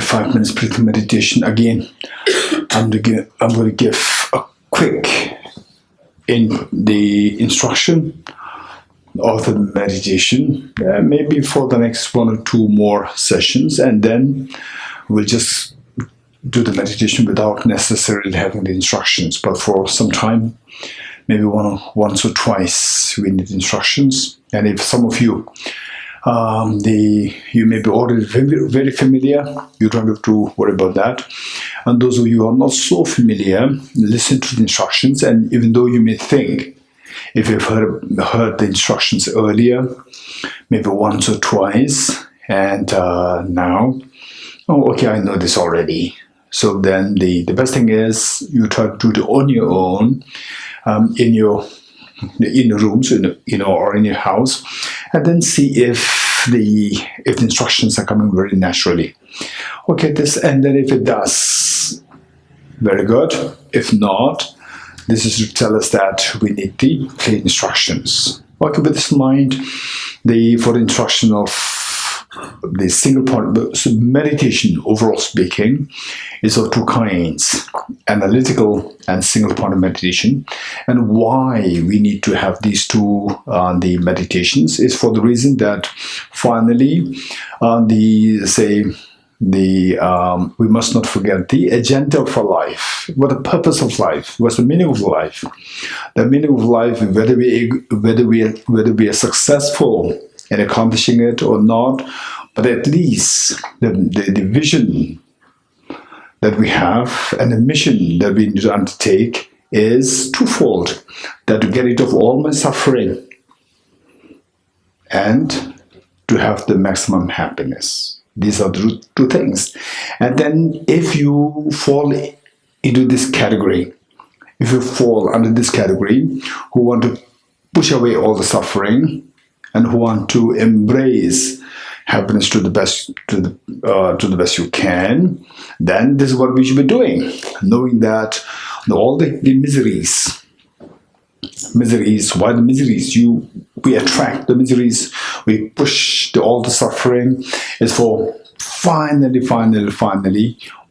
5 minutes breathing meditation. Again, I'm going to give a quick in the instruction of the meditation, maybe for the next 1 or 2 more sessions, and then we'll just do the meditation without necessarily having the instructions. But for some time, maybe once or twice, we need instructions. And if some of you, you may be already very familiar, you don't have to worry about that. And those of you who are not so familiar, listen to the instructions. And even though you may think, if you've heard the instructions earlier, maybe once or twice, and now, oh, okay, I know this already. So then the best thing is you try to do it on your own, in your rooms, or in your house, and then see if the instructions are coming very naturally. Okay, and then if it does, very good. If not, this is to tell us that we need the clear instructions. Okay, with this in mind, for the instruction of the single point, so meditation, overall speaking, is of 2 kinds: analytical and single point of meditation. And why we need to have these 2 the meditations is for the reason that finally we must not forget the agenda of our life. What the purpose of life? What's the meaning of life? The meaning of life, whether we are successful in accomplishing it or not, but at least the vision that we have and the mission that we need to undertake is twofold: that to get rid of all my suffering and to have the maximum happiness. These are the 2 things. And then if you fall into this category, if you fall under this category, who want to push away all the suffering and who want to embrace happiness to the best you can, then this is what we should be doing, knowing that all the miseries, why the miseries? We attract the miseries, we push all the suffering, is for finally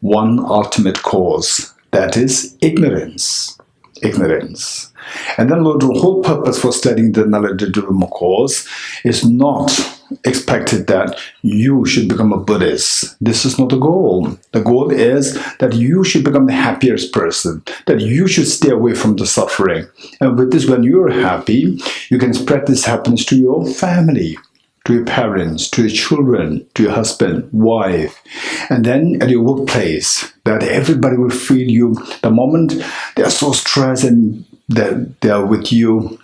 one ultimate cause, that is ignorance. And then the whole purpose for studying the Analytical course is not expected that you should become a Buddhist. This is not the goal. The goal is that you should become the happiest person, that you should stay away from the suffering. And with this, when you're happy, you can spread this happiness to your family, to your parents, to your children, to your husband, wife, and then at your workplace, that everybody will feel you. The moment they are so stressed and that they are with you,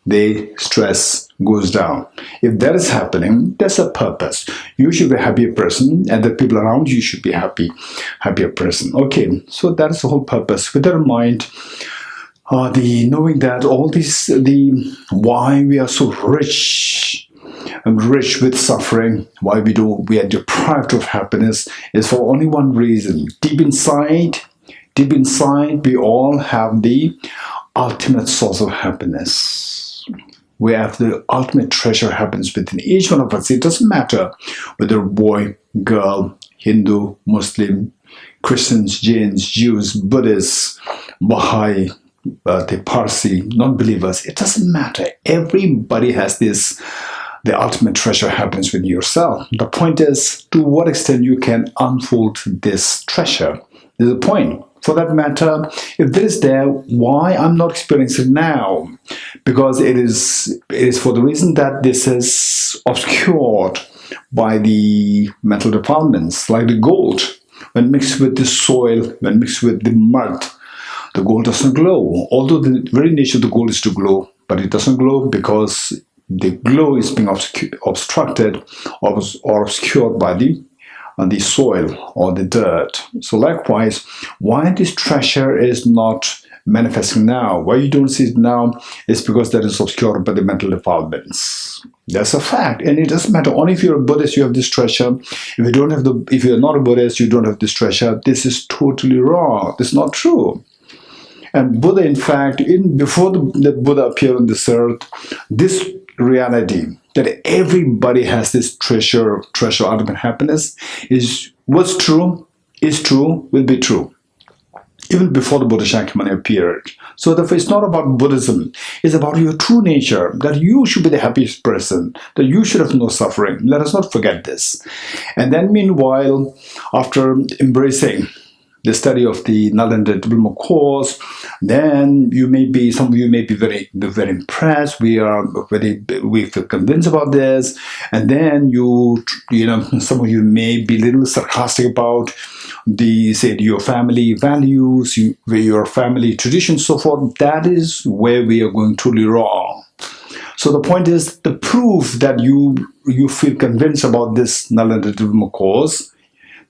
the stress goes down. If that is happening, that's a purpose. You should be a happier person, and the people around you should be happier person. Okay, so that is the whole purpose. With that in mind, knowing that all this, why we are so rich with suffering, why we are deprived of happiness, is for only one reason. Deep inside, we all have the ultimate source of happiness. We have the ultimate treasure happens within each one of us. It doesn't matter whether boy, girl, Hindu, Muslim, Christians, Jains, Jews, Buddhists, Baha'i, the Parsi, non-believers. It doesn't matter. Everybody has this. The ultimate treasure happens within yourself. The point is, to what extent you can unfold this treasure. There's a point. For that matter, if this is there, why I'm not experiencing it now? Because it is for the reason that this is obscured by the mental defilements, like the gold. When mixed with the soil, when mixed with the mud, the gold doesn't glow. Although the very nature of the gold is to glow, but it doesn't glow because the glow is being obstructed or obscured by the soil or the dirt. So likewise, why this treasure is not manifesting now, why you don't see it now, is because that is obscured by the mental defilements. That's a fact, and it doesn't matter. Only if you're a Buddhist, you have this treasure. If you're not a Buddhist, you don't have this treasure. This is totally wrong. This is not true. And Buddha, in fact, before the Buddha appeared on this earth, this reality that everybody has this treasure ultimate happiness was true, is true, will be true, even before the Buddha Shakyamuni appeared. So therefore, it's not about Buddhism. It's about your true nature, that you should be the happiest person, that you should have no suffering. Let us not forget this. And then meanwhile, after embracing the study of the Nalanda Diploma course, then some of you may be very impressed. We feel convinced about this, and then some of you may be a little sarcastic about your family values, your family traditions, so forth. That is where we are going truly wrong. So the point is, the proof that you feel convinced about this Nalanda Diploma course,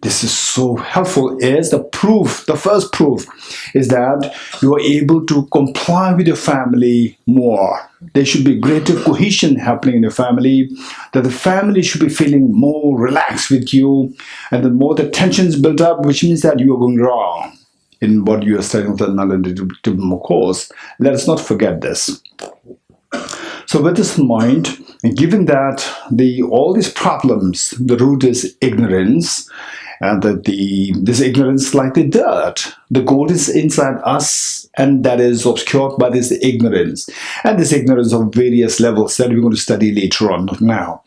this is so helpful, is the proof. The first proof is that you are able to comply with your family more. There should be greater cohesion happening in your family, that the family should be feeling more relaxed with you, and the more the tensions build up, which means that you are going wrong in what you are studying for the Nalanda Diploma course. Let us not forget this. So with this in mind, and given that all these problems, the root is ignorance, and that this ignorance is like the dirt. The gold is inside us, and that is obscured by this ignorance. And this ignorance of various levels that we're going to study later on, not now.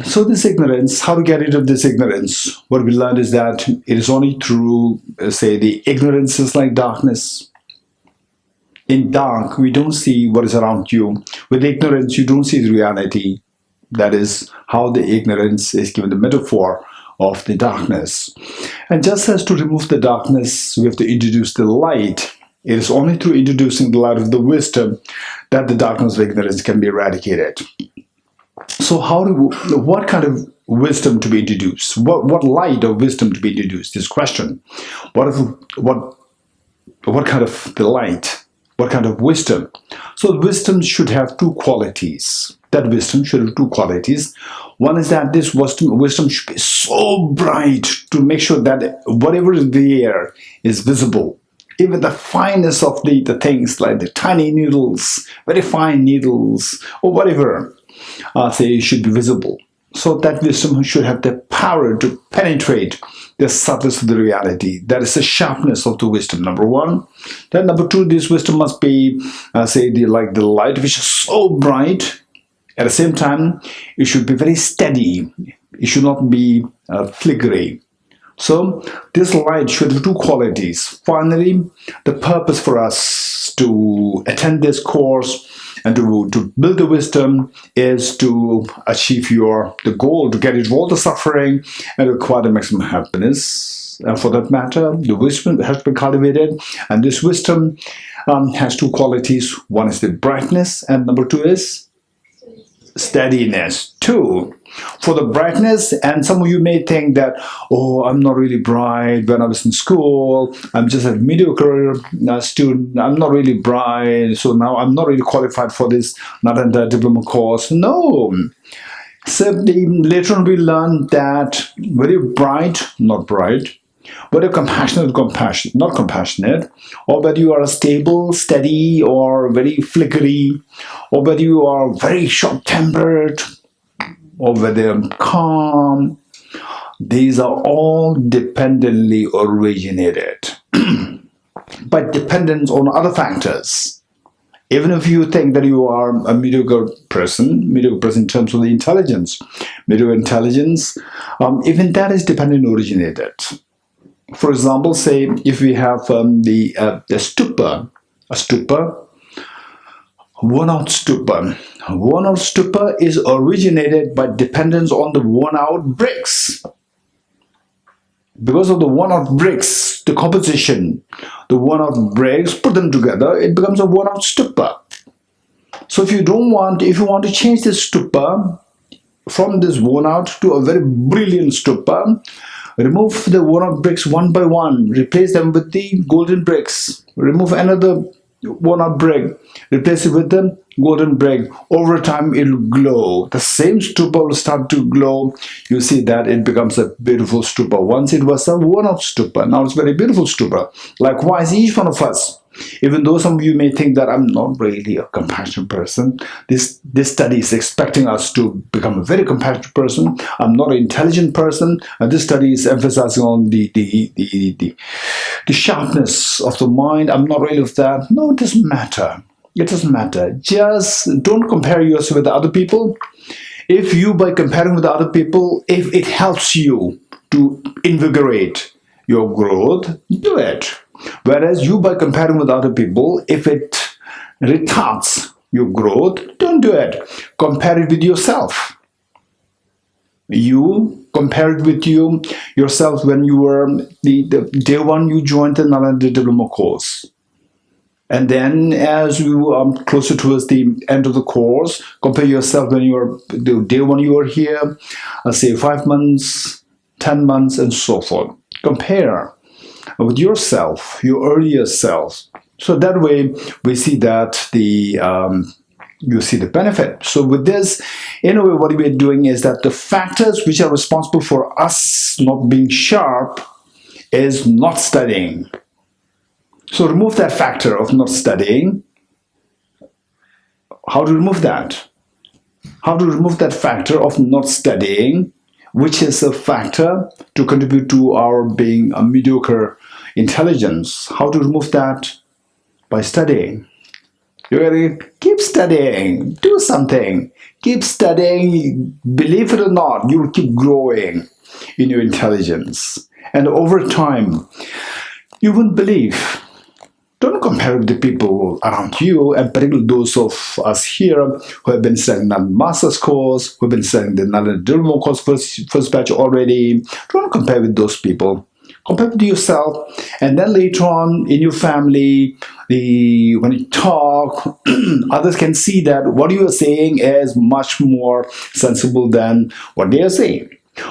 So this ignorance, how to get rid of this ignorance? What we learned is that it is only through, the ignorance is like darkness. In dark, we don't see what is around you. With ignorance, you don't see the reality. That is how the ignorance is given the metaphor of the darkness. And just as to remove the darkness, we have to introduce the light. It is only through introducing the light of the wisdom that the darkness of ignorance can be eradicated. So what kind of wisdom to be introduced? What light of wisdom to be introduced? This question. What kind of the light? What kind of wisdom? So wisdom should have two qualities. That wisdom should have two qualities. One is that this wisdom should be so bright to make sure that whatever is there is visible. Even the finest of the things, like the tiny needles, very fine needles, or whatever, should be visible. So that wisdom should have the power to penetrate the surface of the reality. That is the sharpness of the wisdom, number one. Then number two, this wisdom must be, like the light, which is so bright. At the same time, it should be very steady. It should not be flickery. So this light should have two qualities. Finally, the purpose for us to attend this course and to build the wisdom is to achieve the goal, to get rid of all the suffering and acquire the maximum happiness. And for that matter, the wisdom has to be cultivated. And this wisdom has two qualities. One is the brightness, and number two is steadiness. Two, for the brightness, and some of you may think that, oh, I'm not really bright when I was in school, I'm just a mediocre student, I'm not really bright, so now I'm not really qualified for this Nalanda Diploma course. No. So later on we learn that whether you're bright, not bright, whether you're compassionate, not compassionate, or whether you are stable, steady, or very flickery, or whether you are very short-tempered, or whether you're calm, these are all dependently originated by dependence on other factors. Even if you think that you are a mediocre person in terms of the intelligence, even that is dependent originated. For example, say if we have a stupa, worn-out stupa. Worn-out stupa is originated by dependence on the worn-out bricks. Because of the worn-out bricks, the composition, the worn-out bricks, put them together, it becomes a worn-out stupa. So if you want to change this stupa from this worn-out to a very brilliant stupa, remove the worn-out bricks one by one, replace them with the golden bricks, remove another worn-out brick, replace it with the golden brick. Over time, it will glow. The same stupa will start to glow. You see that it becomes a beautiful stupa. Once it was a one-off stupa. Now it's a very beautiful stupa. Likewise, each one of us. Even though some of you may think that I'm not really a compassionate person, this study is expecting us to become a very compassionate person. I'm not an intelligent person, and this study is emphasizing on the sharpness of the mind. I'm not really of that. No, it doesn't matter. It doesn't matter. Just don't compare yourself with other people. If you, by comparing with other people, if it helps you to invigorate your growth, do it. Whereas you, by comparing with other people, if it retards your growth, don't do it. Compare it with yourself. You compare it with yourself when you were the day one you joined the Nalanda diploma course. And then as you are closer towards the end of the course, compare yourself when you were the day one you were here, say 5 months, 10 months, and so forth. Compare with yourself, your earlier self. So that way we see that you see the benefit. So with this, in a way, what we're doing is that the factors which are responsible for us not being sharp is not studying. So remove that factor of not studying. How to remove that? How to remove that factor of not studying, which is a factor to contribute to our being a mediocre intelligence. How to remove that? By studying. You're going to keep studying. Do something. Keep studying. Believe it or not, you will keep growing in your intelligence. And over time, you won't believe. Don't compare with the people around you, and particularly those of us here who have been studying the master's course, who have been studying the diploma course first batch already. Don't compare with those people. Compare with yourself, and then later on in your family, when you talk, others can see that what you are saying is much more sensible than what they are saying.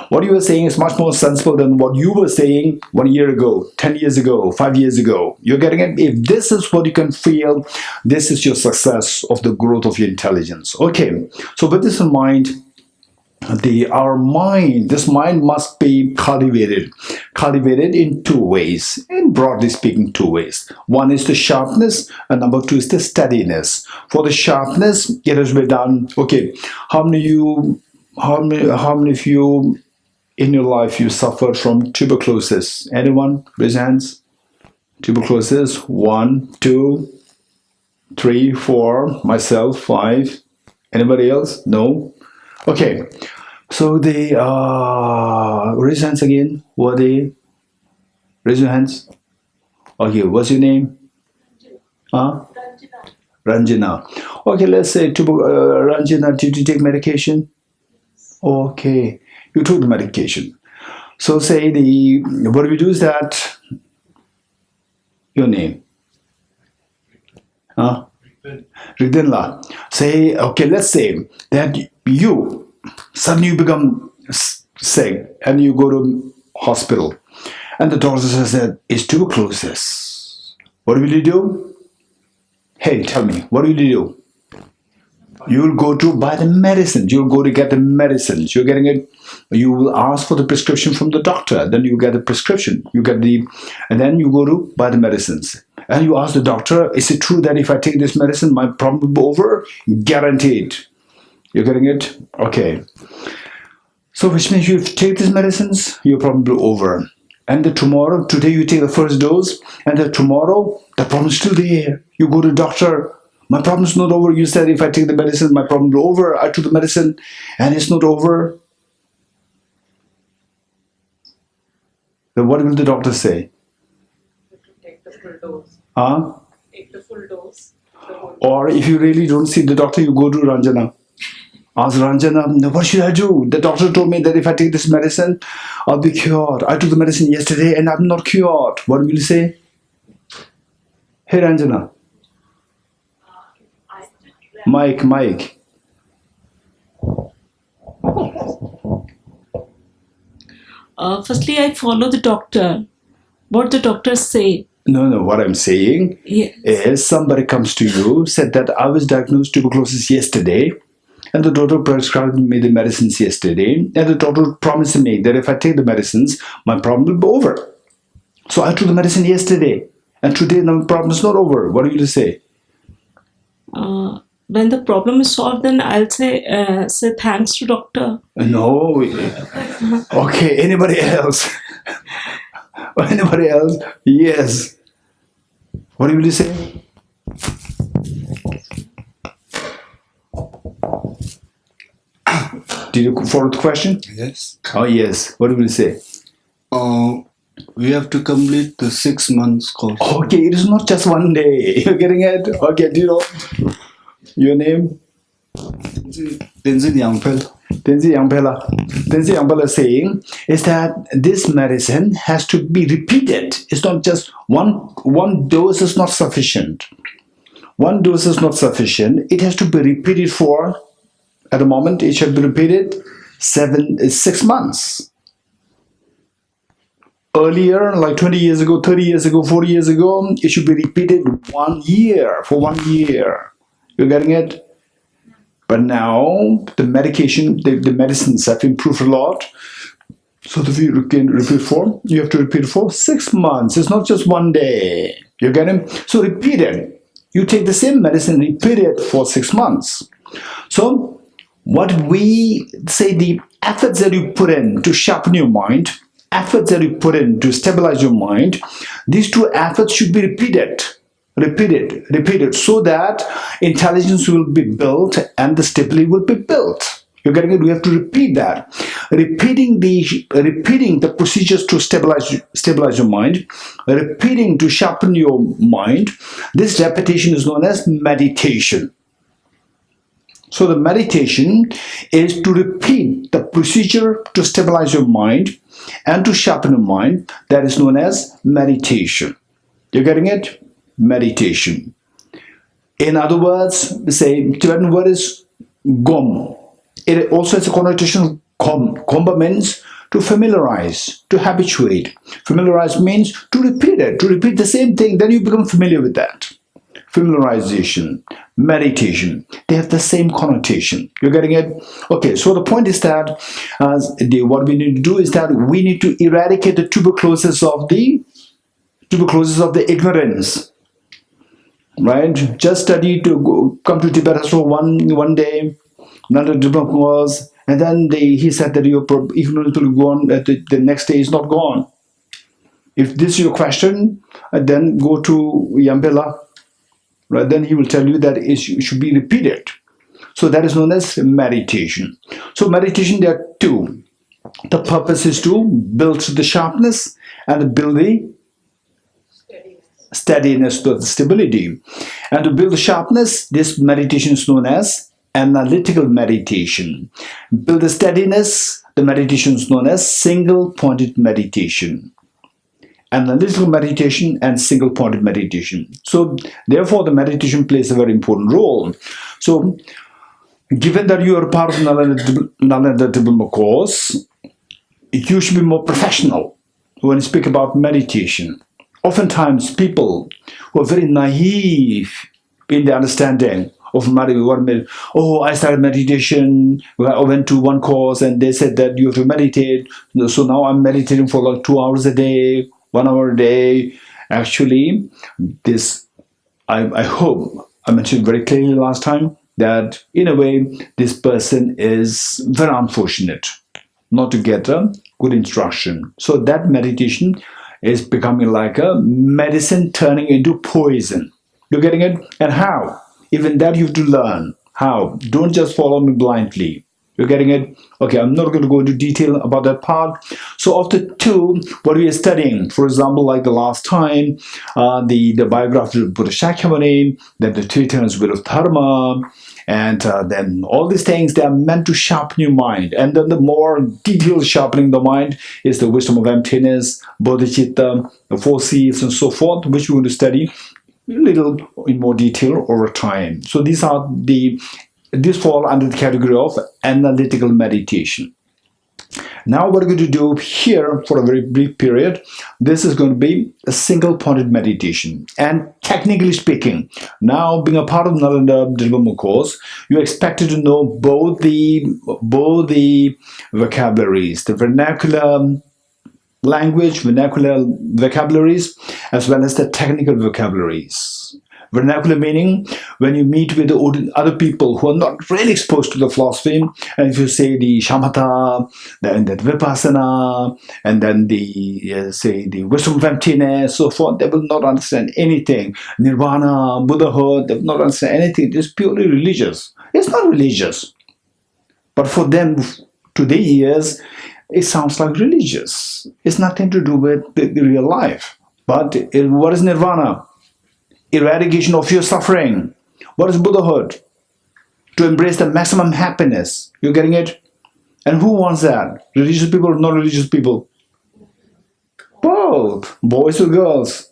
What you are saying is much more sensible than what you were saying 1 year ago, 10 years ago, 5 years ago. You're getting it? If this is what you can feel, this is your success of the growth of your intelligence. Okay, so with this in mind, this mind must be cultivated in two ways, in broadly speaking 2 ways. One is the sharpness, and number 2 is the steadiness. For the sharpness, it has been done. Okay, how many of you in your life you suffered from tuberculosis? Anyone? Raise hands. Tuberculosis. 1, 2, 3, 4. Myself. 5. Anybody else? No. Okay. So the raise hands again. What they? Raise your hands. Okay. What's your name? Huh? Ranjana. Okay. Let's say Ranjana. Did you take medication? Okay, you took the medication. So say what we do is that your name, Ridinla. Say, okay, let's say that you suddenly become sick and you go to hospital, and the doctor says that it's tuberculosis. What will you do? Hey, tell me, what will you do? You will go to buy the medicines. You'll go to get the medicines. You're getting it. You will ask for the prescription from the doctor. Then you get the prescription. And then you go to buy the medicines. And you ask the doctor, is it true that if I take this medicine, my problem will be over? Guaranteed. You're getting it? Okay. So which means you take these medicines, your problem will be over. And today you take the first dose, and then tomorrow, the problem is still there. You go to the doctor. My problem is not over. You said if I take the medicine, my problem will be over. I took the medicine and it's not over. Then what will the doctor say? Take the full dose. Take the full dose. Or if you really don't see the doctor, you go to Ranjana. Ask Ranjana, what should I do? The doctor told me that if I take this medicine, I'll be cured. I took the medicine yesterday and I'm not cured. What will you say? Hey Ranjana. Mike. Firstly, I follow the doctor. What the doctors say. No. What I'm saying is somebody comes to you, said that I was diagnosed tuberculosis yesterday, and the doctor prescribed me the medicines yesterday, and the doctor promised me that if I take the medicines, my problem will be over. So I took the medicine yesterday, and today the problem is not over. What do you say? When the problem is solved, then I'll say thanks to doctor. No. Okay, anybody else? Anybody else? Yes. What will you say? Did you follow the question? Yes. Oh, yes. What will you say? We have to complete the 6 months course. Okay, it is not just one day. You're getting it? Okay, do you know your name? Tenzin Yangpel. Tenzin Yangpela. Tenzin Yangpela is saying is that this medicine has to be repeated. It's not just one dose is not sufficient. One dose is not sufficient. It has to be repeated for, at the moment, it should be repeated 6 months. Earlier, like 20 years ago, 30 years ago, 40 years ago, it should be repeated 1 year, for 1 year. You're getting it? But now, the medication, the medicines have improved a lot. So if you can repeat for, you have to repeat for 6 months. It's not just 1 day. You get it? So repeat it. You take the same medicine, repeat it for 6 months. So what we say, the efforts that you put in to sharpen your mind, efforts that you put in to stabilize your mind, these two efforts should be repeated. Repeated, so that intelligence will be built and the stability will be built. You're getting it? We have to repeat that. Repeating the procedures to stabilize your mind, repeating to sharpen your mind. This repetition is known as meditation. So the meditation is to repeat the procedure to stabilize your mind and to sharpen your mind. That is known as meditation. You're getting it? Meditation. In other words, say Tibetan word is gom. It also has a connotation of komba means to familiarize, to habituate. Familiarize means to repeat it, to repeat the same thing, then you become familiar with that. Familiarization, meditation, they have the same connotation. You're getting it? Okay, so the point is that what we need to do is that we need to eradicate the tuberculosis of the ignorance. Right? Just study to come to Tibet for one day, another diploma was, and then he said that your ignorance will go on. The next day is not gone. If this is your question, then go to Yambela. Right? Then he will tell you that it should be repeated. So that is known as meditation. So meditation, there are two. The purpose is to build the sharpness and build the steadiness to the stability. And to build the sharpness, this meditation is known as analytical meditation. Build the steadiness, the meditation is known as single-pointed meditation. Analytical meditation and single-pointed meditation. So therefore the meditation plays a very important role. So given that you are part of Nalanda Diploma course, you should be more professional when you speak about meditation. Oftentimes people who are very naive in their understanding of meditation, oh, I started meditation, I went to one course and they said that you have to meditate, so now I'm meditating for like 2 hours a day, 1 hour a day. Actually, this, I hope I mentioned very clearly last time that in a way this person is very unfortunate not to get a good instruction. So that meditation is becoming like a medicine turning into poison. You're getting it? And how? Even that you have to learn. How? Don't just follow me blindly. You're getting it? Okay, I'm not going to go into detail about that part. So of the two, what we are studying, for example, like the last time, the biography of Buddha Shakyamuni, then the three tenets of Dharma, and then all these things, they are meant to sharpen your mind. And then the more detailed sharpening the mind is the wisdom of emptiness, bodhicitta, the four C's, and so forth, which we're going to study a little in more detail over time. So these fall under the category of analytical meditation. Now what we're going to do here for a very brief period, this is going to be a single-pointed meditation. And technically speaking, now being a part of Nalanda Diploma course, you're expected to know both the vocabularies, the vernacular language, vernacular vocabularies, as well as the technical vocabularies. Vernacular meaning when you meet with the other people who are not really exposed to the philosophy, and if you say the shamatha, then the vipassana, and then the say the wisdom of emptiness, so forth, they will not understand anything. Nirvana, Buddhahood, they will not understand anything. It's purely religious. It's not religious, but for them, to their ears, it sounds like religious. It's nothing to do with the real life. But what is nirvana? Eradication of your suffering. What is Buddhahood? To embrace the maximum happiness. You're getting it? And who wants that? Religious people or non-religious people? Both. Boys or girls?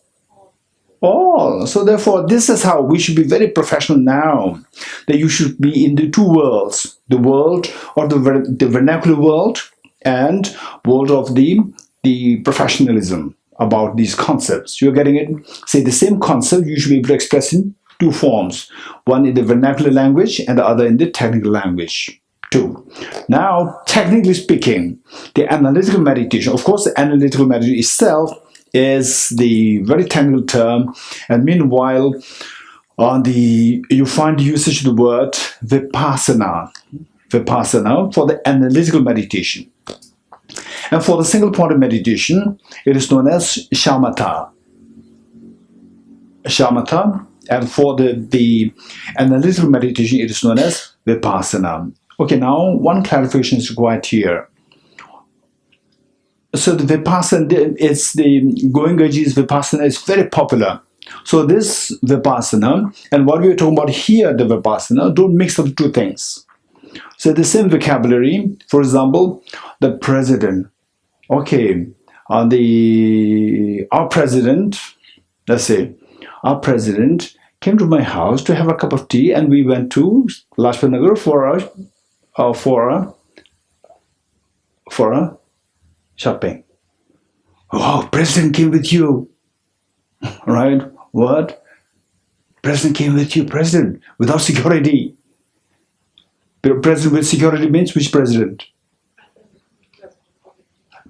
All. So therefore, this is how we should be very professional now. That you should be in the two worlds. The world of the vernacular world and world of the professionalism about these concepts. You're getting it? Say the same concept you should be able to express in two forms. One in the vernacular language and the other in the technical language too. Now, technically speaking, the analytical meditation, of course, the analytical meditation itself is the very technical term, and meanwhile, you find the usage of the word vipassana for the analytical meditation. And for the single-pointed meditation, it is known as shamatha. And for the analytical meditation, it is known as vipassana. Okay, now one clarification is required here. So the vipassana, it's the Goenkaji's vipassana is very popular. So this vipassana and what we are talking about here, the vipassana, don't mix up the two things. So the same vocabulary, for example, the president. Okay, our president, let's say, our president came to my house to have a cup of tea, and we went to Lajpat Nagar for a shopping. Oh, president came with you, right? What? President came with you, president, without security. President with security means which president?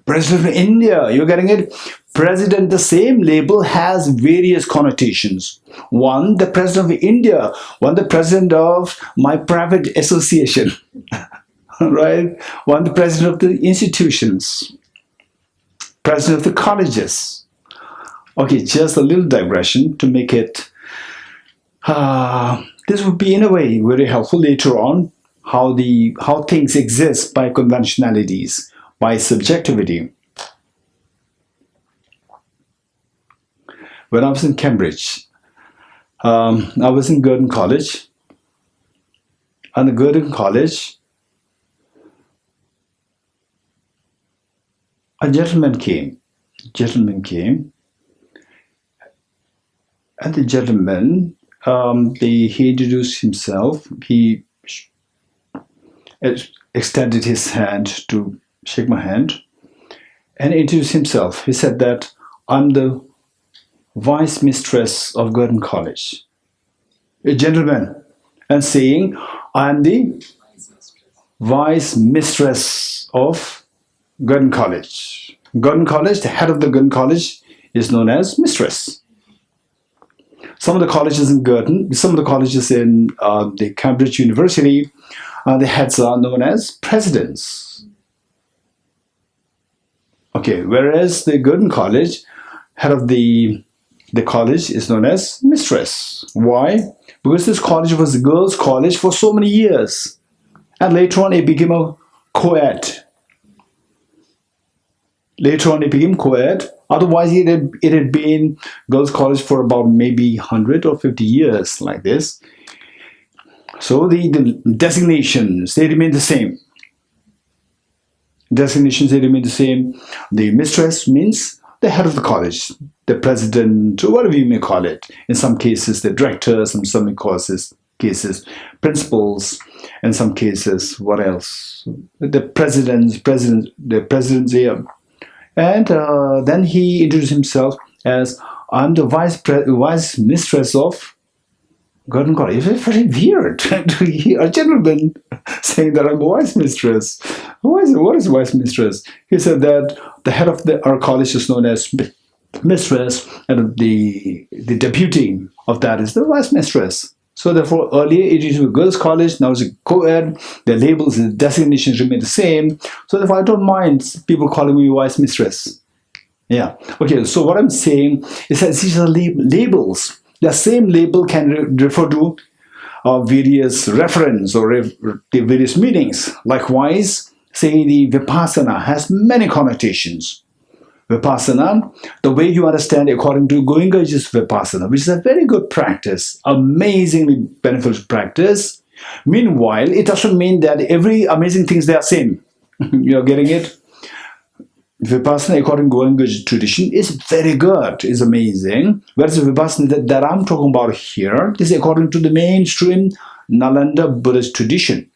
President of India, you're getting it? President, the same label has various connotations. One, the president of India. One, the president of my private association. Right? One, the president of the institutions. President of the colleges. Okay, just a little digression to make it, this would be in a way very helpful later on, how things exist by conventionalities, by subjectivity. When I was in Cambridge, I was in Girton College, and the Girton College, a gentleman came, and the gentleman, he introduced himself. He extended his hand to shake my hand and introduced himself. He said that I'm the vice mistress of Girton College. A gentleman, and saying I'm the vice mistress of Girton College. Girton College, the head of the Girton College is known as mistress. Some of the colleges in Girton, some of the colleges in the Cambridge University, the heads are known as presidents. Okay, whereas the Girton College, head of the college is known as mistress. Why? Because this college was a girls' college for so many years. And later on it became a co-ed. Otherwise, it had been girls' college for about maybe 100 or 50 years, like this. So the designations, they remain the same. The mistress means the head of the college, the president, or whatever you may call it. In some cases, the directors, in some courses, cases, principals in some cases. What else? The president's here. And then he introduced himself as, I'm the vice mistress of God and God. It's very weird to hear a gentleman saying that I'm a vice mistress. What is vice mistress? He said that the head of our college is known as mistress, and the deputy of that is the vice mistress. So therefore, earlier it used to be a girls' college, now it's a co-ed. The labels, the designations remain the same. So therefore, I don't mind people calling me vice mistress. Yeah. Okay. So what I'm saying is that these are labels. The same label can refer to various reference or the various meanings. Likewise, say the Vipassana has many connotations. Vipassana, the way you understand it according to Goenkaji's Vipassana, which is a very good practice, amazingly beneficial practice. Meanwhile, it doesn't mean that every amazing thing is the same. You're getting it? Vipassana, according to Goenkaji's tradition, is very good, is amazing. Whereas the Vipassana that I'm talking about here is according to the mainstream Nalanda Buddhist tradition.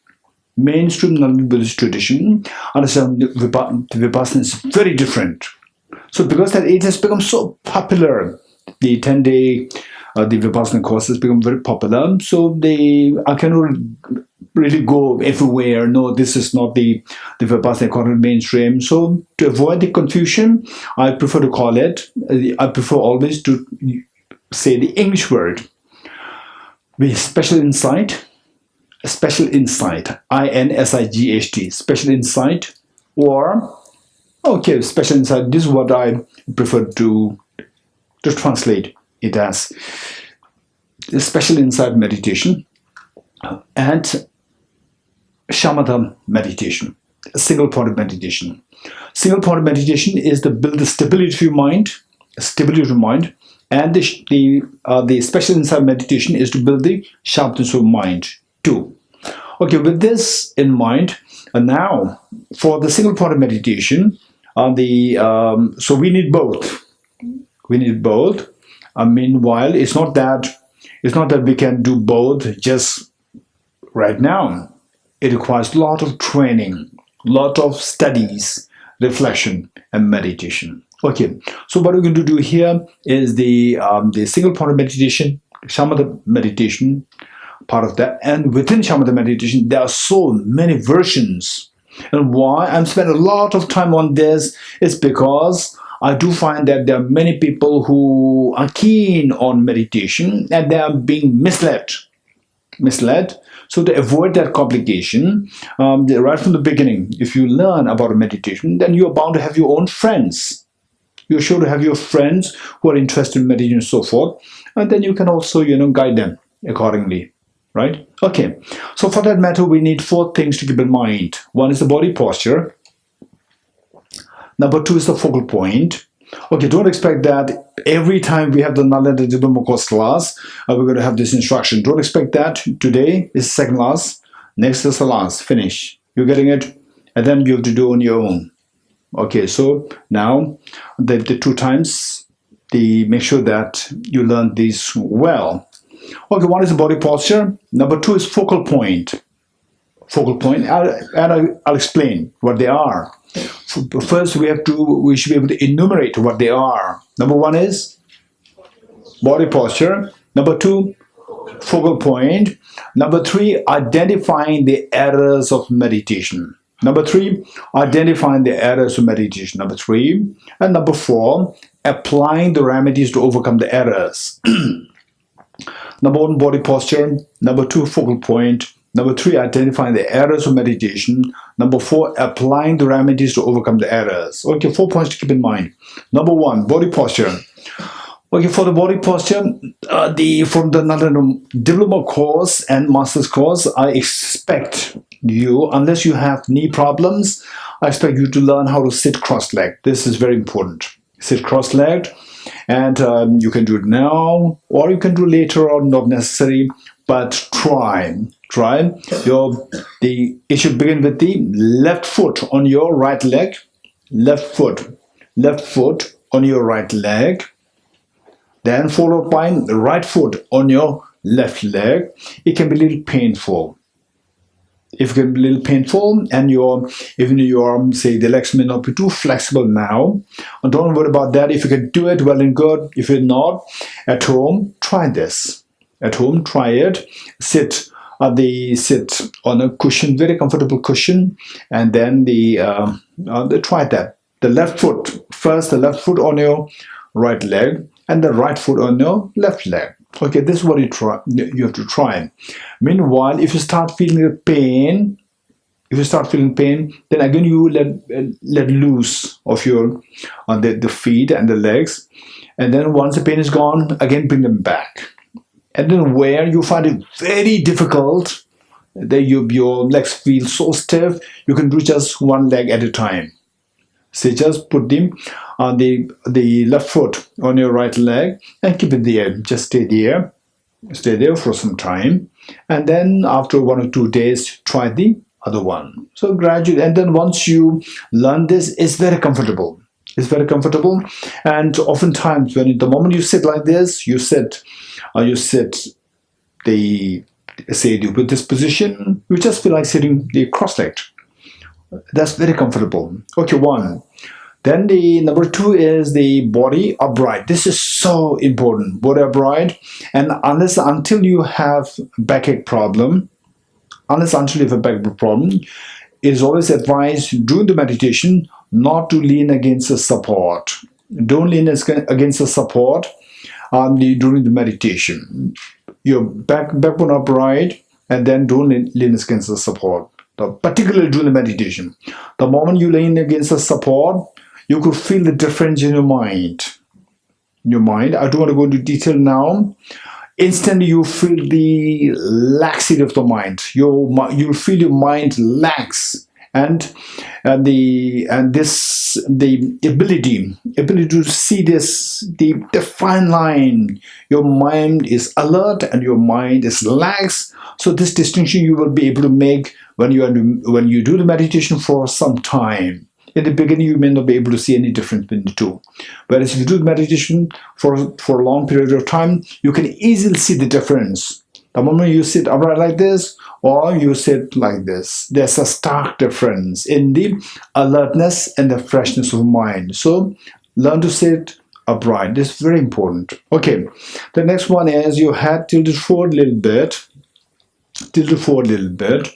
Mainstream Nalanda Buddhist tradition, understand the Vipassana is very different. So because that it has become so popular, the 10-day the Vipassana course has become very popular. So I cannot really go everywhere. No, this is not the Vipassana according to mainstream. So to avoid the confusion, I prefer to call it, I prefer always to say the English word. With special insight, I-N-S-I-G-H-T, special insight, or okay, special insight. This is what I prefer to translate it as special insight meditation and shamatha meditation, single point of meditation. Single point of meditation is to build the stability of your mind, and the special insight meditation is to build the sharpness of mind too. Okay, with this in mind, now for the single point of meditation, so we need both. We need both. Meanwhile, it's not that we can do both just right now. It requires a lot of training, lot of studies, reflection, and meditation. Okay, so what we're going to do here is the single point of meditation, shamatha meditation, part of that. And within shamatha meditation, there are so many versions. And why I'm spending a lot of time on this is because I do find that there are many people who are keen on meditation and they are being misled. So to avoid that complication, right from the beginning, if you learn about meditation, then you're bound to have your own friends. You're sure to have your friends who are interested in meditation and so forth, and then you can also, guide them accordingly, right? Okay, so for that matter, we need 4 things to keep in mind. One is the body posture. Number 2 is the focal point. Okay, don't expect that every time we have the Nalanda Diploma course class, we're going to have this instruction. Don't expect that. Today is the second class. Next is the last. Finish. You're getting it? And then you have to do on your own. Okay, so now the 2 times, make sure that you learn these well. Okay, one is the body posture. Number 2 is focal point. Focal point, and I'll explain what they are. First, we should be able to enumerate what they are. Number 1 is body posture. Number 2, focal point. Number 3, identifying the errors of meditation. Number 3, identifying the errors of meditation. Number 3, and number 4, applying the remedies to overcome the errors. Number 1, body posture. Number 2, focal point. Number 3, identifying the errors of meditation. Number 4, applying the remedies to overcome the errors. Okay, 4 points to keep in mind. Number 1, body posture. Okay, for the body posture, from the Nalanda Diploma course and Master's course, I expect you, unless you have knee problems, I expect you to learn how to sit cross-legged. This is very important. Sit cross-legged, and you can do it now, or you can do it later on, not necessary, but try. It should begin with the left foot on your right leg. Left foot on your right leg. Then followed by the right foot on your left leg, it can be a little painful. If it can be a little painful, and even your say the legs may not be too flexible now, don't worry about that. If you can do it, well and good. If you're not, at home, try this. At home, try it. Sit on a cushion, very comfortable cushion, and then try that. The left foot first, the left foot on your right leg, and the right foot on your left leg. Okay, this is what you have to try. Meanwhile, if you start feeling pain, then again you let loose of your the feet and the legs, and then once the pain is gone, again bring them back. And then where you find it very difficult, that your legs feel so stiff, you can do just one leg at a time. So just put them on the left foot on your right leg and keep it there. Just stay there for some time, and then after 1 or 2 days, try the other one. So gradually, and then once you learn this, it's very comfortable. It's very comfortable, and oftentimes when the moment you sit like this, you sit with this position, you just feel like sitting the cross-legged. That's very comfortable. Okay, one. Then the number 2 is the body upright. This is so important, body upright. And until you have backache problem, it is always advised during the meditation not to lean against a support. Don't lean against a support during the meditation. Your backbone upright, and then don't lean against the support. Particularly during the meditation. The moment you lean against the support, you could feel the difference in your mind. I don't want to go into detail now. Instantly you feel the laxity of the mind. You'll feel your mind lax, and the ability to see the fine line. Your mind is alert and your mind is lax. So this distinction you will be able to make when you do the meditation for some time. In the beginning, you may not be able to see any difference between the two. Whereas if you do the meditation for a long period of time, you can easily see the difference. The moment you sit upright like this, or you sit like this, there's a stark difference in the alertness and the freshness of mind. So learn to sit upright. This is very important. Okay, the next one is your head tilted forward a little bit,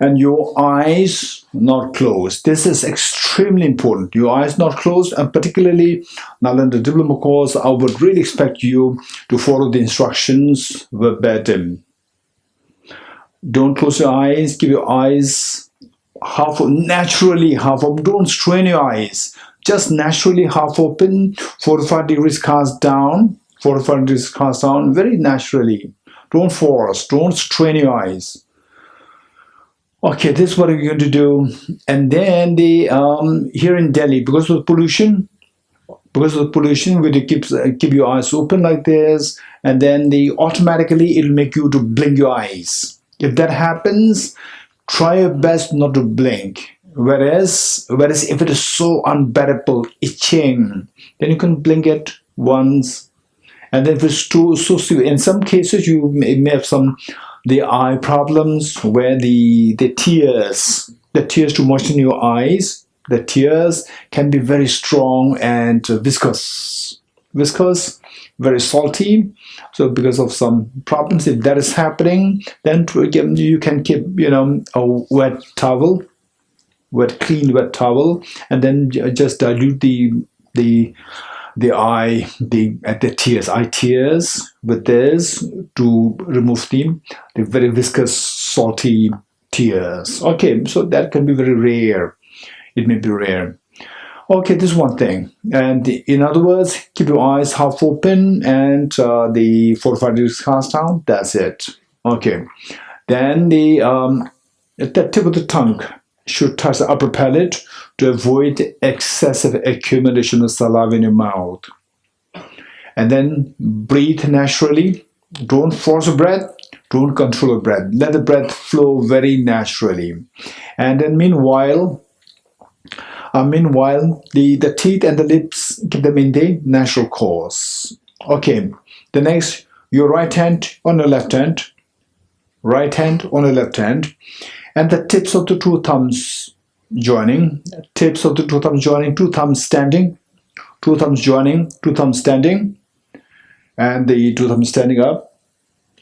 and your eyes not closed. This is extremely important. Your eyes not closed, and particularly now in the diploma course, I would really expect you to follow the instructions verbatim. Don't close your eyes. Keep your eyes naturally half open. Don't strain your eyes. Just naturally half open. 45 degrees cast down. 45 degrees cast down. Very naturally. Don't force. Don't strain your eyes. Okay, this is what we're going to do. And then here in Delhi, because of the pollution, we keep your eyes open like this, and then automatically it'll make you to blink your eyes. If that happens, try your best not to blink. Whereas if it is so unbearable, itching, then you can blink it once. And then if it's so severe, in some cases you may have the eye problems where the tears to moisten your eyes, the tears can be very strong and viscous, very salty. So because of some problems, if that is happening, then you can keep a wet towel, clean wet towel, and then just dilute the eye tears with this to remove the very viscous, salty tears. Okay, so that can be very rare. It may be rare. Okay, this is one thing. And in other words, keep your eyes half open and the 45 degrees cast down. That's it. Okay. Then the tip of the tongue should touch the upper palate to avoid excessive accumulation of saliva in your mouth. And then breathe naturally. Don't force a breath. Don't control a breath. Let the breath flow very naturally. And then meanwhile, the teeth and the lips, keep them in the natural course. Okay. The next, your right hand on your left hand, right hand on your left hand, and the tips of the two thumbs joining, tips of the two thumbs joining, two thumbs standing, two thumbs joining, two thumbs standing, and the two thumbs standing up,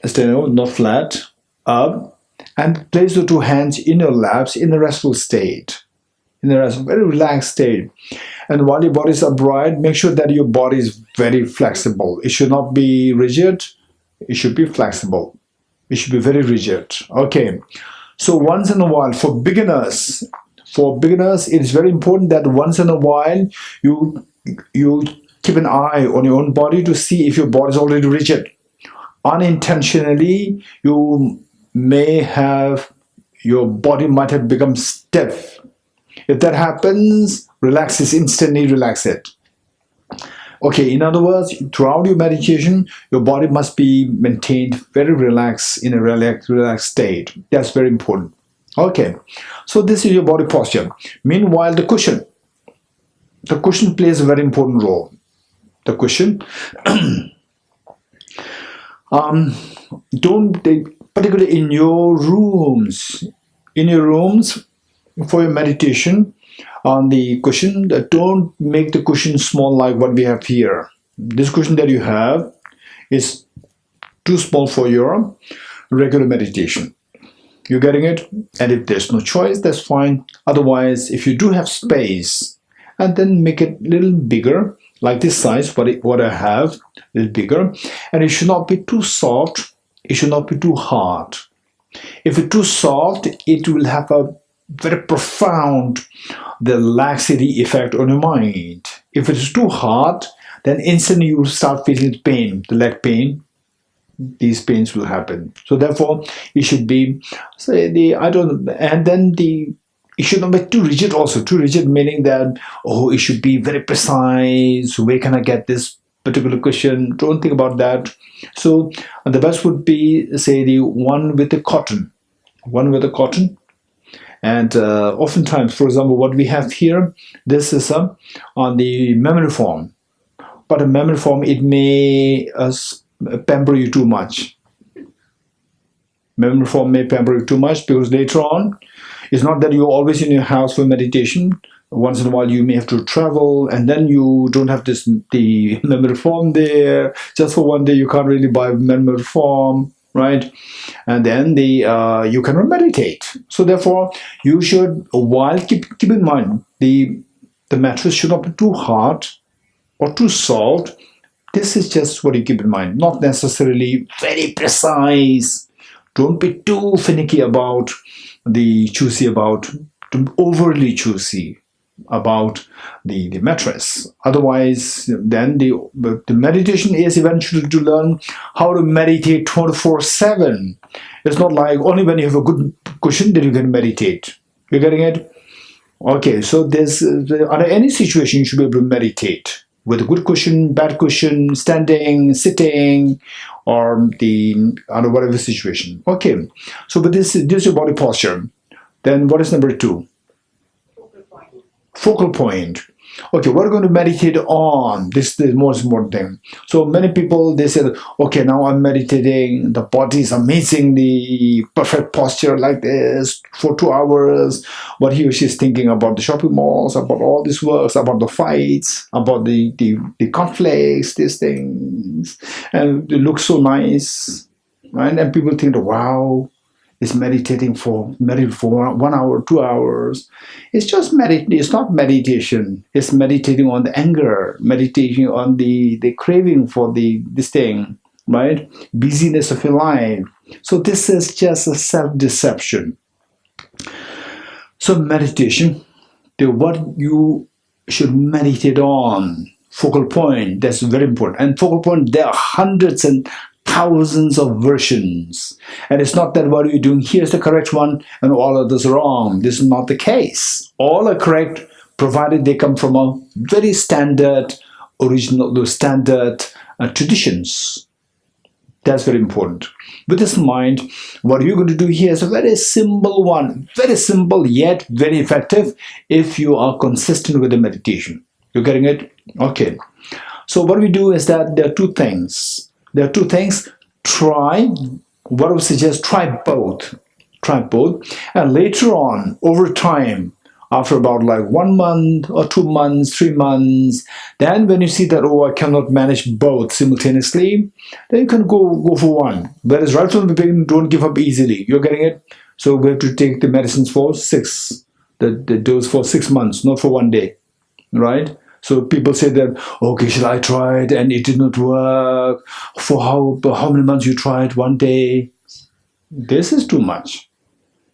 not flat, up, and place the two hands in your laps in the restful state, in the very relaxed state. And while your body is upright, make sure that your body is very flexible. It should not be rigid. It should be flexible. It should be very rigid. Okay. So once in a while, for beginners, it is very important that once in a while you keep an eye on your own body to see if your body is already rigid. Unintentionally, your body might have become stiff. If that happens, relax it instantly, relax it. Okay, in other words, throughout your meditation, your body must be maintained very relaxed, in a relaxed state. That's very important. Okay, so this is your body posture. Meanwhile, the cushion plays a very important role. The cushion, particularly in your rooms, for your meditation, on the cushion, don't make the cushion small like what we have here. This cushion that you have is too small for your regular meditation. You're getting it? And if there's no choice, that's fine. Otherwise, if you do have space, and then make it a little bigger, like this size, what I have, a little bigger. And it should not be too soft. It should not be too hard. If it's too soft, it will have a very profound laxity effect on your mind. If it is too hard, then instantly you will start feeling pain, the leg pain. These pains will happen. So therefore, it should be, it should not be too rigid also. Too rigid meaning that, it should be very precise. Where can I get this particular cushion? Don't think about that. So the best would be, say, the one with the cotton. And oftentimes, for example, what we have here, this is on the memory foam. But a memory foam, it may pamper you too much. Memory foam may pamper you too much because later on, it's not that you're always in your house for meditation. Once in a while, you may have to travel, and then you don't have the memory foam there. Just for one day, you can't really buy memory foam, right? And then you cannot meditate. So therefore, you should, while keep in mind, the mattress should not be too hard or too soft. This is just what you keep in mind, not necessarily very precise. Don't be too finicky about overly choosy about the mattress. Otherwise, then the meditation is eventually to learn how to meditate 24/7. It's not like only when you have a good cushion that you can meditate. You're getting it? Okay, so under any situation you should be able to meditate with a good cushion, bad cushion, standing, sitting, or under whatever situation. Okay, so but this is your body posture. Then what is number 2? Focal point. Okay, what are we going to meditate on? This is the most important thing. So many people, they say, okay, now I'm meditating. The body is amazingly perfect posture like this for 2 hours. What he or she is thinking about the shopping malls, about all these works, about the fights, about the conflicts, these things. And it looks so nice, right? And people think, wow, is meditating for 1 hour, 2 hours. It's just it's not meditation. It's meditating on the anger, meditating on the craving for this thing, right? Busyness of your life. So this is just a self-deception. So meditation, what you should meditate on, focal point, that's very important. And focal point, there are hundreds and thousands of versions, and it's not that what you're doing here is the correct one and all others are wrong. This is not the case. All are correct provided they come from a very standard traditions. That's very important. With this in mind, what you're going to do here is a very simple one, very simple yet very effective if you are consistent with the meditation. You're getting it? Okay. So what we do is that there are two things. There are two things try, what I would suggest, try both. Try both. And later on, over time, after about like 1 month or 2 months, 3 months, then when you see that, oh, I cannot manage both simultaneously, then you can go for one. Whereas right from the beginning, don't give up easily. You're getting it? So we have to take the medicines for the dose for 6 months, not for 1 day, right? So people say that, okay, should I try it and it did not work? For how many months you tried? 1 day? This is too much.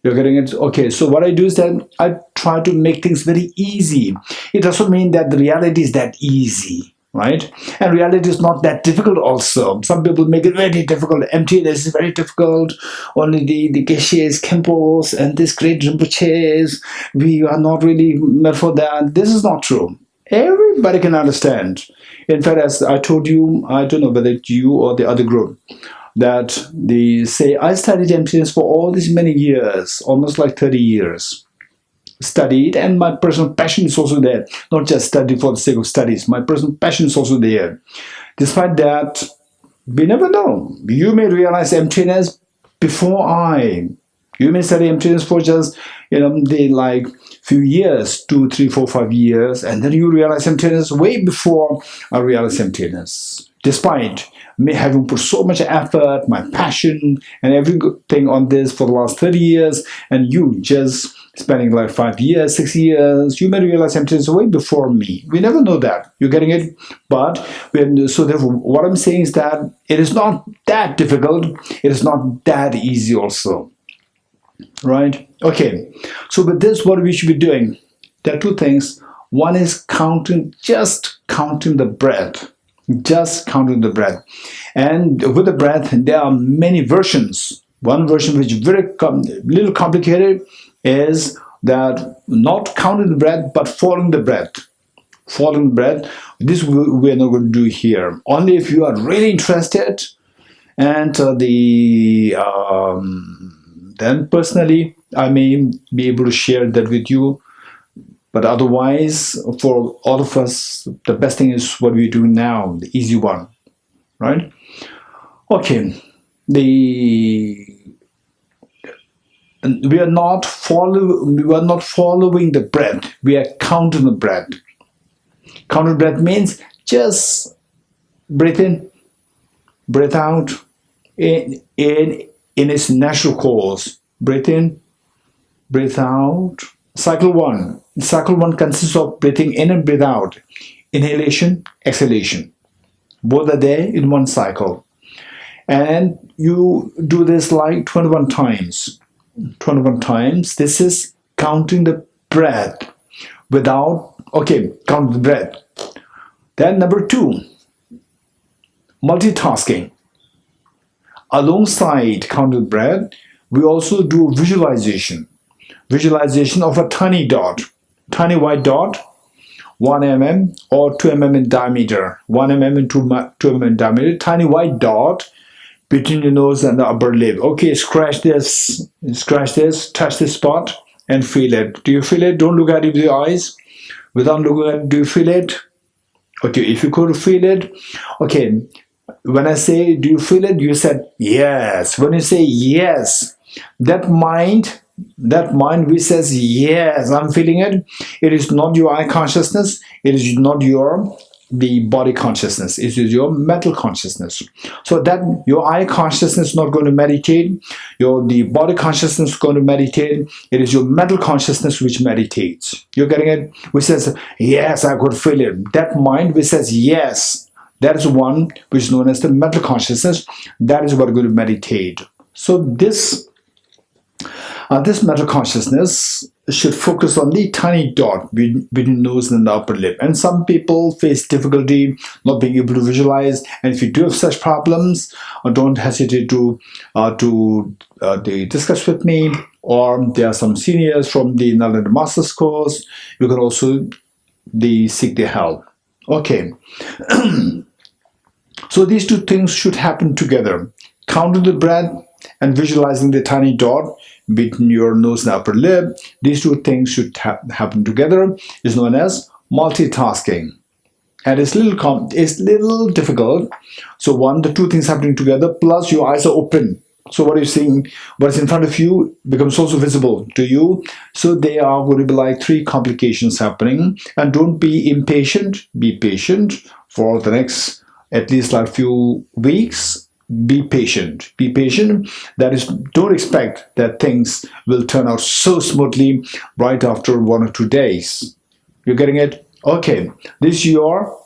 You're getting it? Okay, so what I do is that I try to make things very easy. It doesn't mean that the reality is that easy, right? And reality is not that difficult also. Some people make it very difficult. Emptiness is very difficult. Only the Geshes, Khenpos, and this great Rinpoches, we are not really meant for that. This is not true. Everybody can understand. In fact, as I told you, I don't know whether it's you or the other group, that they say, I studied emptiness for all these many years, almost like 30 years. Studied, and my personal passion is also there. Not just study for the sake of studies. My personal passion is also there. Despite that, we never know. You may realize emptiness before I. You may study emptiness for just, the like few years, 2, 3, 4, 5 years, and then you realize emptiness way before I realize emptiness. Despite me having put so much effort, my passion, and everything on this for the last 30 years, and you just spending like 5 years, 6 years, you may realize emptiness way before me. We never know that. You're getting it? But so therefore, what I'm saying is that it is not that difficult. It is not that easy also. Right? Okay. So with this, what we should be doing? There are two things. One is just counting the breath. Just counting the breath. And with the breath, there are many versions. One version which is very little complicated is that not counting the breath, but following the breath. Following the breath. This we're not going to do here. Only if you are really interested, and then personally, I may be able to share that with you. But otherwise, for all of us, the best thing is what we're doing now, the easy one, right? Okay, we are not following the breath. We are counting the breath. Counting the breath means just breathe in, breathe out in its natural course. Breathe in, breathe out. Cycle 1. Cycle 1 consists of breathing in and breathe out. Inhalation, exhalation. Both are there in one cycle. And you do this like 21 times. 21 times. This is counting the breath without, count the breath. Then number 2, multitasking. Alongside counting the breath, we also do visualization. Visualization of a tiny dot, tiny white dot, 1 mm or 2 mm in diameter, 1 mm and 2 mm in diameter, tiny white dot between the nose and the upper lip. Okay, scratch this, touch this spot and feel it. Do you feel it? Don't look at it with your eyes. Without looking at it, do you feel it? Okay, if you could feel it, okay. When I say, do you feel it? You said yes. When you say yes, that mind which says yes, I'm feeling it, it is not your eye consciousness, it is not the body consciousness, it is your mental consciousness. So that your eye consciousness is not going to meditate, the body consciousness is going to meditate, it is your mental consciousness which meditates. You're getting it? Which says yes, I could feel it. That mind which says yes, that is one which is known as the mental consciousness. That is what we're going to meditate. So this mental consciousness should focus on the tiny dot between the nose and the upper lip. And some people face difficulty not being able to visualize. And if you do have such problems, don't hesitate to discuss with me. Or there are some seniors from the Analytical Master's course. You can also seek their help. Okay. So these two things should happen together. Counting the breath and visualizing the tiny dot between your nose and upper lip. These two things should happen together. Is known as multitasking. and it's little difficult. So one, the two things happening together, plus your eyes are open. So what you're seeing, what's in front of you becomes also visible to you. So there are going to be like three complications happening. And don't be impatient. Be patient for the next at least like few weeks. Be patient. Be patient. That is, don't expect that things will turn out so smoothly right after 1 or 2 days. You're getting it? Okay. This is your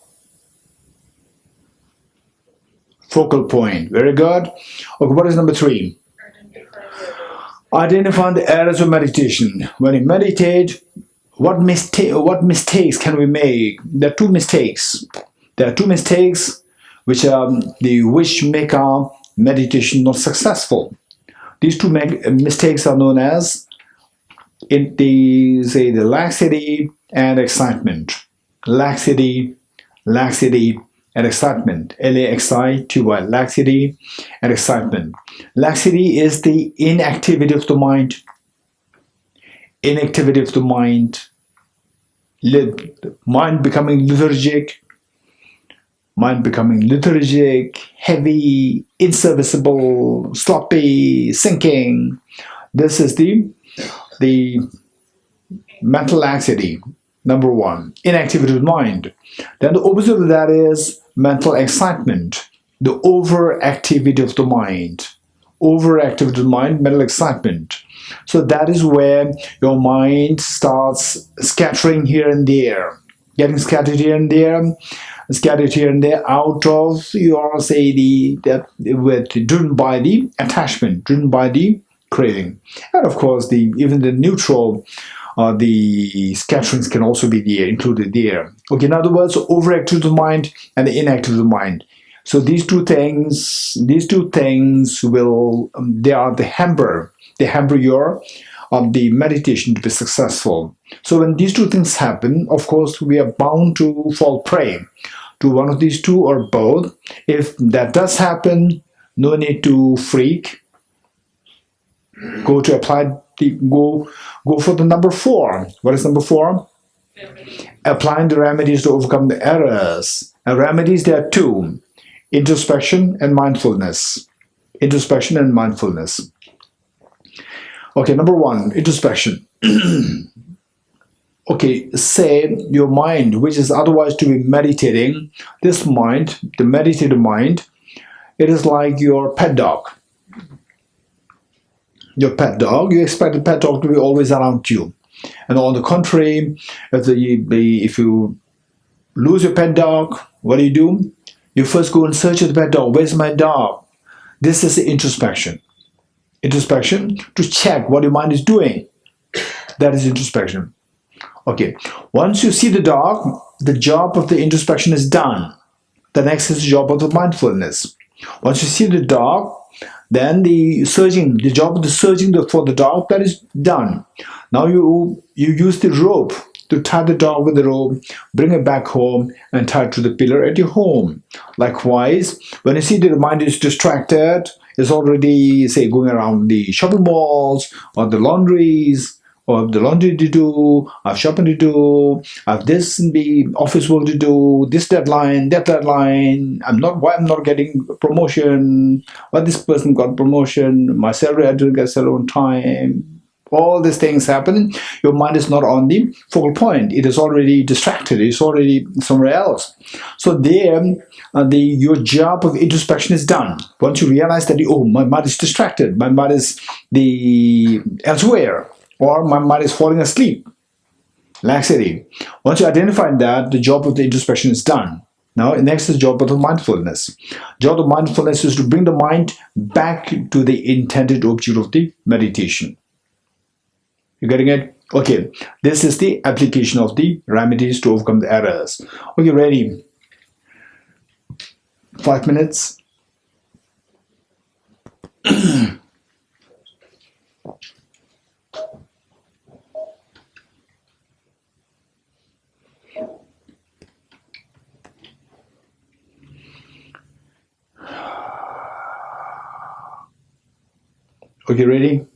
focal point. Very good. Okay, what is number 3? Identify the errors of meditation. When you meditate, what mistakes can we make? There are two mistakes. There are two mistakes which make our meditation not successful. These two mistakes are known as the laxity and excitement. Laxity and excitement. L-A-X-I-T-Y. Laxity and excitement. Laxity is the inactivity of the mind. Inactivity of the mind. Mind becoming lethargic. Mind becoming lethargic, heavy, inserviceable, sloppy, sinking. This is the mental laxity. Number 1, inactivity of mind. Then the opposite of that is mental excitement, the overactivity of the mind. Overactivity of the mind, mental excitement. So that is where your mind starts scattering here and there, getting scattered here and there, out of your driven by the attachment, driven by the craving, and of course even the neutral. The scatterings can also be there, included there. Okay, in other words, overactive of the mind and the inactive of the mind. So these two things will they are the hamper. They hamper your the meditation to be successful. So when these two things happen, of course, we are bound to fall prey to one of these two or both. If that does happen, no need to freak. Go for the number 4. What is number 4? Applying the remedies to overcome the errors. And remedies, there are 2. Introspection and mindfulness. Introspection and mindfulness. Okay, number 1, introspection. Okay, say your mind, which is otherwise to be meditating, this mind, the meditative mind, it is like your pet dog. Your pet dog, you expect the pet dog to be always around you. And on the contrary, if you lose your pet dog, what do? You first go and search for the pet dog. Where's my dog? This is the introspection. Introspection to check what your mind is doing. That is introspection. Okay, once you see the dog, the job of the introspection is done. The next is the job of the mindfulness. Once you see the dog, then the job of the searching for the dog, that is done. Now you use the rope to tie the dog with the rope, bring it back home and tie it to the pillar at your home. Likewise, when you see that the mind is distracted, is already, say, going around the shopping malls or the laundries, or the laundry to do, I've shopping to do, I've this in the office work to do, this deadline, that deadline, why I'm not getting promotion, why this person got promotion, my salary, I didn't get salary on time. All these things happen. Your mind is not on the focal point. It is already distracted. It's already somewhere else. So there, your job of introspection is done. Once you realize that, my mind is distracted, my mind is elsewhere, or my mind is falling asleep. Laxity. Once you identify that, the job of the introspection is done. Now, next is the job of the mindfulness. Job of mindfulness is to bring the mind back to the intended object of the meditation. You getting it? Okay. This is the application of the remedies to overcome the errors. Okay, ready? 5 minutes. Okay, ready?